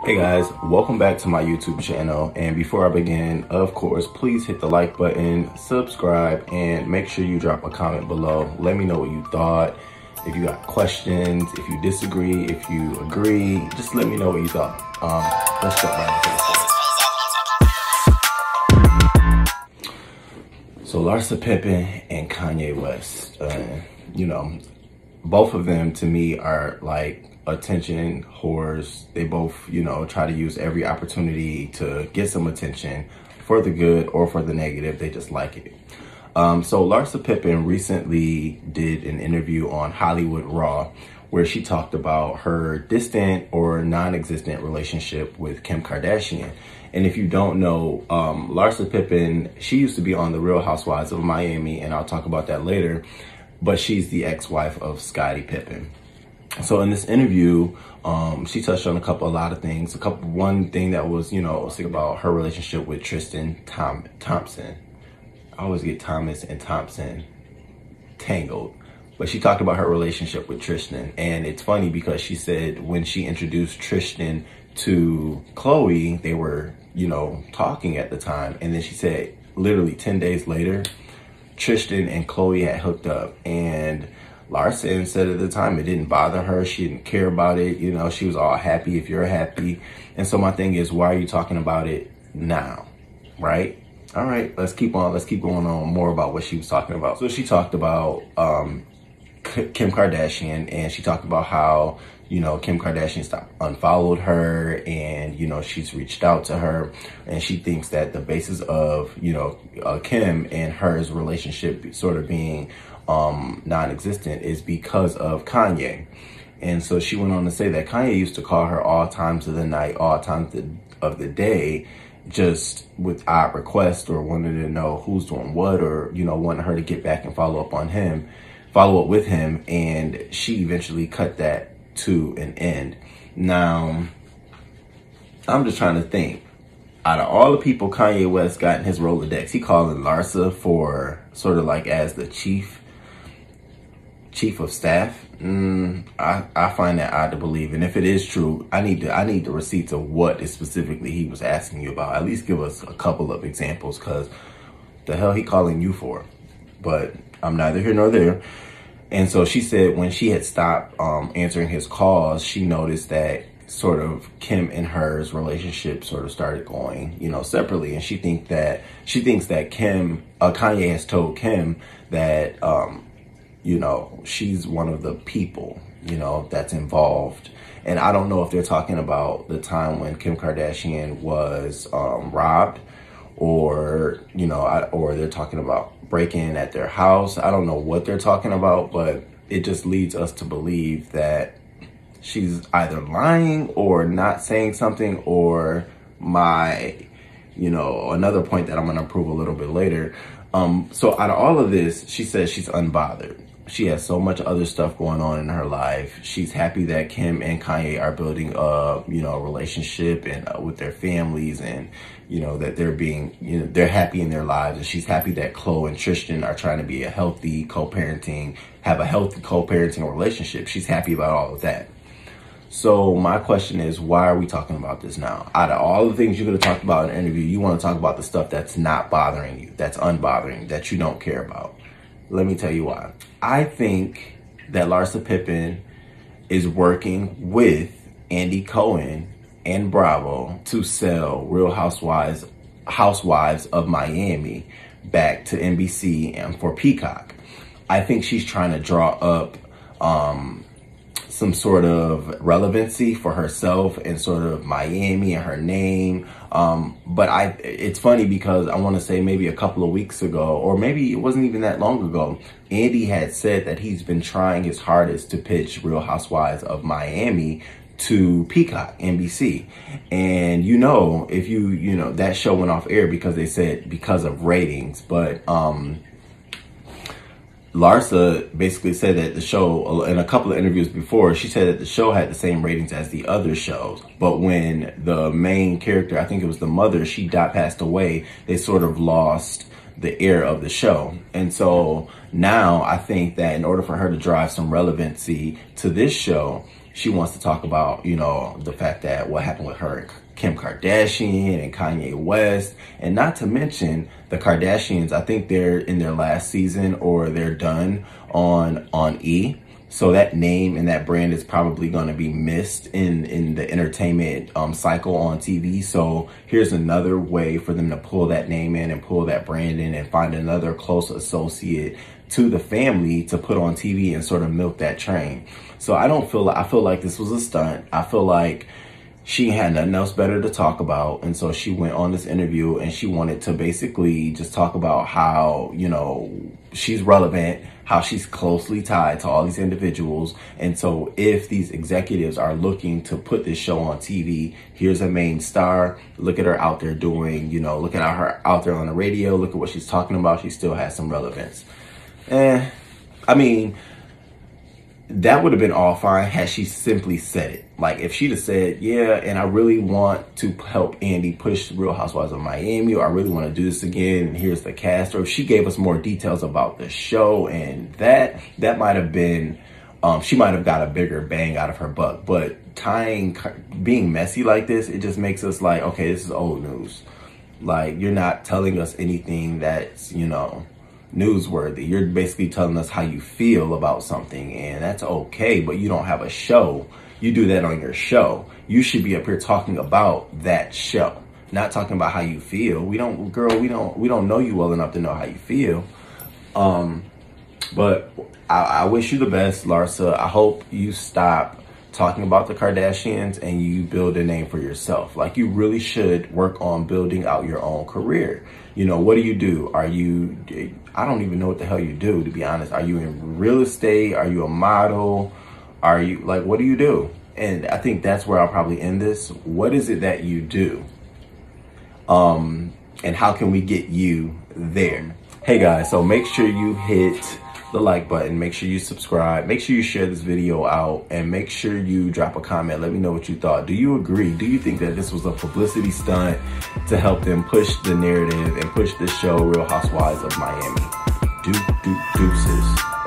Hey guys, welcome back to my YouTube channel. And before I begin, of course, please hit the like button, subscribe, and make sure you drop a comment below. Let me know what you thought. If you got questions, if you disagree, if you agree, just let me know what you thought. Let's jump right into it. So Larsa Pippen and Kanye West, both of them to me are like attention whores. They both, try to use every opportunity to get some attention for the good or for the negative. They just like it. So Larsa Pippen recently did an interview on Hollywood Raw where she talked about her distant or non-existent relationship with Kim Kardashian. And if you don't know, Larsa Pippen, she used to be on The Real Housewives of Miami, and I'll talk about that later, but she's the ex-wife of Scottie Pippen. So in this interview, she touched on a lot of things. One thing that was, about her relationship with Tristan Thompson. I always get Thomas and Thompson tangled. But she talked about her relationship with Tristan. And it's funny because she said when she introduced Tristan to Khloe, they were, talking at the time. And then she said literally 10 days later, Tristan and Khloe had hooked up. And Larsa said at the time it didn't bother her. She didn't care about it. She was all happy if you're happy. And so my thing is, why are you talking about it now? Right? All right, let's keep going on more about what she was talking about. So she talked about Kim Kardashian, and she talked about how, Kim Kardashian unfollowed her, and, she's reached out to her, and she thinks that the basis of, Kim and hers relationship sort of being non-existent is because of Kanye. And so she went on to say that Kanye used to call her all times of the night, all times of the day, just with odd requests or wanting to know who's doing what, or, wanting her to get back and follow up with him. And she eventually cut that to an end. Now, I'm just trying to think. Out of all the people Kanye West got in his Rolodex, he calling Larsa for sort of like as the chief of staff. I find that odd to believe. And if it is true, I need the receipts of what is specifically he was asking you about. At least give us a couple of examples, because the hell he calling you for? But I'm neither here nor there. And so she said when she had stopped answering his calls, she noticed that sort of Kim and hers relationship sort of started going, separately. And she thinks that Kanye has told Kim that, she's one of the people, that's involved. And I don't know if they're talking about the time when Kim Kardashian was robbed, or, or they're talking about breaking at their house. I don't know what they're talking about, but it just leads us to believe that she's either lying or not saying something, or another point that I'm going to prove a little bit later. So out of all of this, she says she's unbothered. She has so much other stuff going on in her life. She's happy that Kim and Kanye are building a relationship and with their families, and that they're being, they're happy in their lives. And she's happy that Khloe and Tristan are trying to be have a healthy co-parenting relationship. She's happy about all of that. So my question is, why are we talking about this now? Out of all the things you could have talked about in an interview, you want to talk about the stuff that's not bothering you, that's unbothering, that you don't care about. Let me tell you why. I think that Larsa Pippen is working with Andy Cohen and Bravo to sell Real Housewives of Miami back to NBC and for Peacock. I think she's trying to draw up some sort of relevancy for herself and sort of Miami and her name. But it's funny because I want to say maybe a couple of weeks ago, or maybe it wasn't even that long ago, Andy had said that he's been trying his hardest to pitch Real Housewives of Miami to Peacock, NBC. And if that show went off air because they said because of ratings, but Larsa basically said that the show, in a couple of interviews before, she said that the show had the same ratings as the other shows. But when the main character, I think it was the mother, she passed away, they sort of lost the air of the show. And so now I think that in order for her to drive some relevancy to this show, She wants to talk about, you know, the fact that what happened with her and Kim Kardashian and Kanye West, and not to mention the Kardashians. I think they're in their last season or they're done on E. So that name and that brand is probably going to be missed in the entertainment cycle on TV. So here's another way for them to pull that name in and pull that brand in and find another close associate to the family to put on TV and sort of milk that train. So I feel like this was a stunt. I feel like she had nothing else better to talk about. And so she went on this interview and she wanted to basically just talk about how, you know, she's relevant, how she's closely tied to all these individuals. And so if these executives are looking to put this show on TV, here's a main star. Look at her out there doing, you know, look at her out there on the radio. Look at what she's talking about. She still has some relevance. I mean, that would have been all fine had she simply said it. Like if she'd have said, yeah, and I really want to help Andy push Real Housewives of Miami, or I really want to do this again, and here's the cast, or if she gave us more details about the show, and that might have been, she might have got a bigger bang out of her buck. But being messy like this, it just makes us like, okay, this is old news. Like, you're not telling us anything that's, you know, newsworthy. You're basically telling us how you feel about something, and that's okay, but you don't have a show. You do that on your show. You should be up here talking about that show, not talking about how you feel. We don't know you well enough to know how you feel. But I wish you the best, Larsa. I hope you stop talking about the Kardashians and you build a name for yourself. Like, you really should work on building out your own career. You know, what do you do? I don't even know what the hell you do, to be honest. Are you in real estate? Are you a model? Are you, like, what do you do? And I think that's where I'll probably end this. What is it that you do? And how can we get you there? Hey guys, so make sure you hit the like button, make sure you subscribe, make sure you share this video out, and make sure you drop a comment. Let me know what you thought. Do you agree? Do you think that this was a publicity stunt to help them push the narrative and push the show Real Housewives of Miami? Deuces.